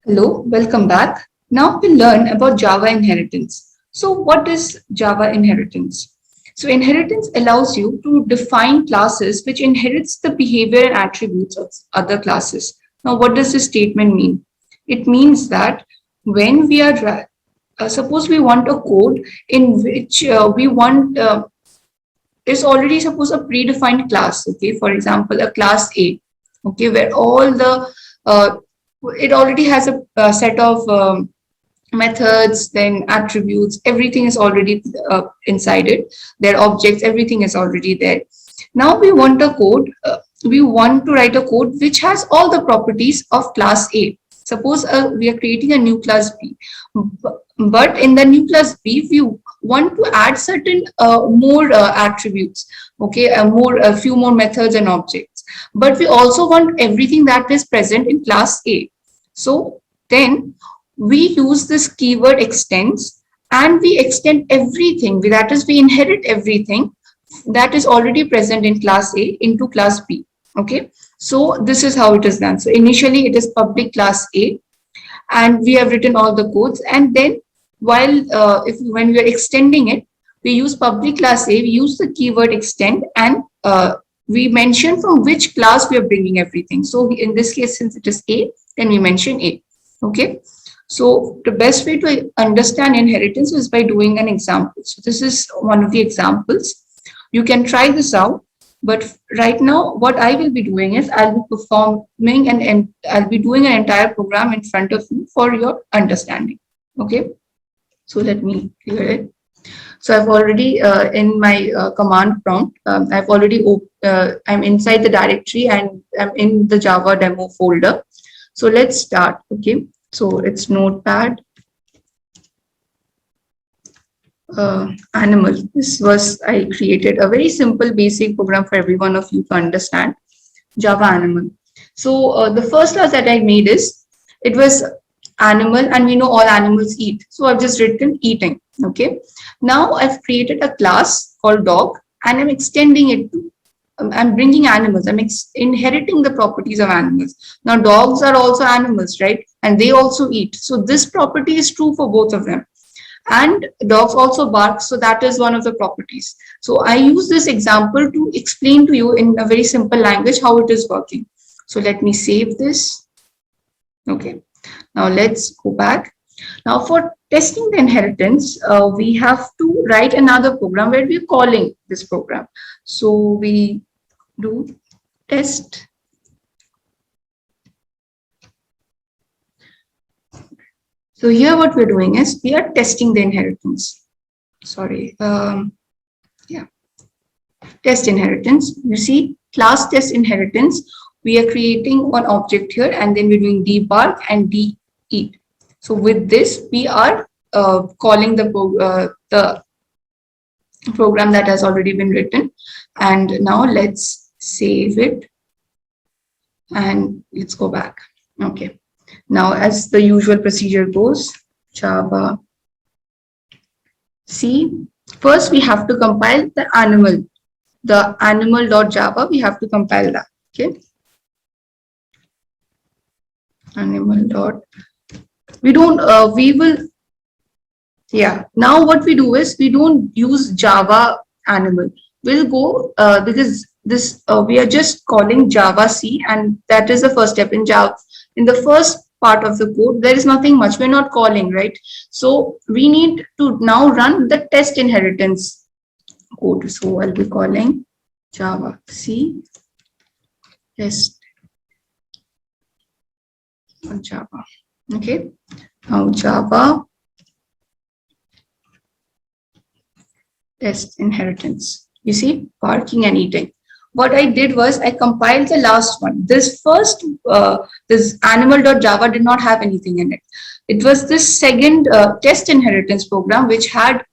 Hello, welcome back. Now we'll learn about Java inheritance. So what is Java inheritance? So inheritance allows you to define classes which inherits the behavior and attributes of other classes. Now what does this statement mean? It means that when we are, suppose we want a code in which we want, is already suppose a predefined class, okay? For example, a class A, okay, where all the uh, it already has a set of methods, then attributes, everything is already inside it. Their objects, everything is already there. Now we want a code, we want to write a code which has all the properties of class A. Suppose we are creating a new class B, but in the new class B, we want to add certain more attributes, okay, a few more methods and objects. But we also want everything that is present in class A. So then we use this keyword extends and we extend everything, that is we inherit everything that is already present in class A into class B. Okay, so this is how it is done. So initially it is public class A and we have written all the codes, and then while when we are extending it, we use public class A, we use the keyword extend, and we mention from which class we are bringing everything. So in this case, since it is A, then we mention A. Okay, so the best way to understand inheritance is by doing an example. So this is one of the examples. You can try this out, but right now what I will be doing is I'll be performing and I'll be doing an entire program in front of you for your understanding. Okay, so let me clear it. So I've already in my command prompt, I've already I'm inside the directory and I'm in the Java demo folder. So let's start. Okay, so it's notepad animal. This was, I created a very simple basic program for every one of you to understand. Java animal. So the first class that I made is, it was animal, and we know all animals eat. So I've just written eating. Okay. Now I've created a class called dog and I'm extending it to, I'm bringing animals. I'm inheriting the properties of animals. Now dogs are also animals, right? And they also eat. So this property is true for both of them. And dogs also bark, so that is one of the properties. So I use this example to explain to you in a very simple language how it is working. So let me save this. Okay, now let's go back. Now for testing the inheritance, we have to write another program where we're calling this program. So we do test. So here what we're doing is we are testing the inheritance. Sorry, yeah, test inheritance. You see, class test inheritance, we are creating one object here and then we're doing dbark and deat. So with this, we are calling the program that has already been written. And now let's save it and let's go back. Okay. Now, as the usual procedure goes, Java C. First, we have to compile the animal.java. We have to compile that. Okay. Animal dot. We don't. We will. Yeah. Now, what we do is we don't use Java animal. We'll go because this we are just calling Java C, and that is the first step in Java. In the first part of the code, there is nothing much. We're not calling, right? So we need to now run the test inheritance code. So I'll be calling Java C test on Java. Okay. Now Java test inheritance. You see, barking and eating. What I did was I compiled the last one. This first, this animal.java did not have anything in it. It was this second test inheritance program which had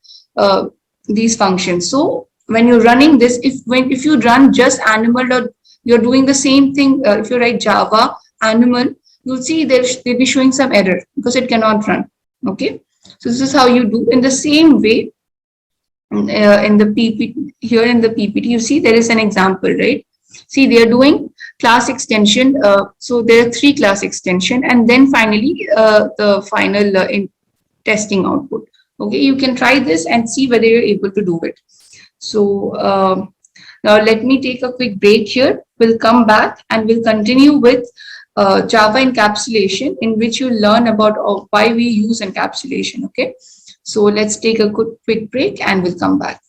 these functions. So when you're running this, if you run just animal, you're doing the same thing. If you write Java animal, you'll see they'll be showing some error because it cannot run. Okay, so this is how you do. In the same way, in the PPT, here in the PPT, you see there is an example, right? See, they are doing class extension. So there are three class extension, and then finally the final testing output. Okay, you can try this and see whether you're able to do it. So now let me take a quick break here. We'll come back and we'll continue with Java encapsulation, in which you learn about why we use encapsulation. Okay, so let's take a quick break and we'll come back.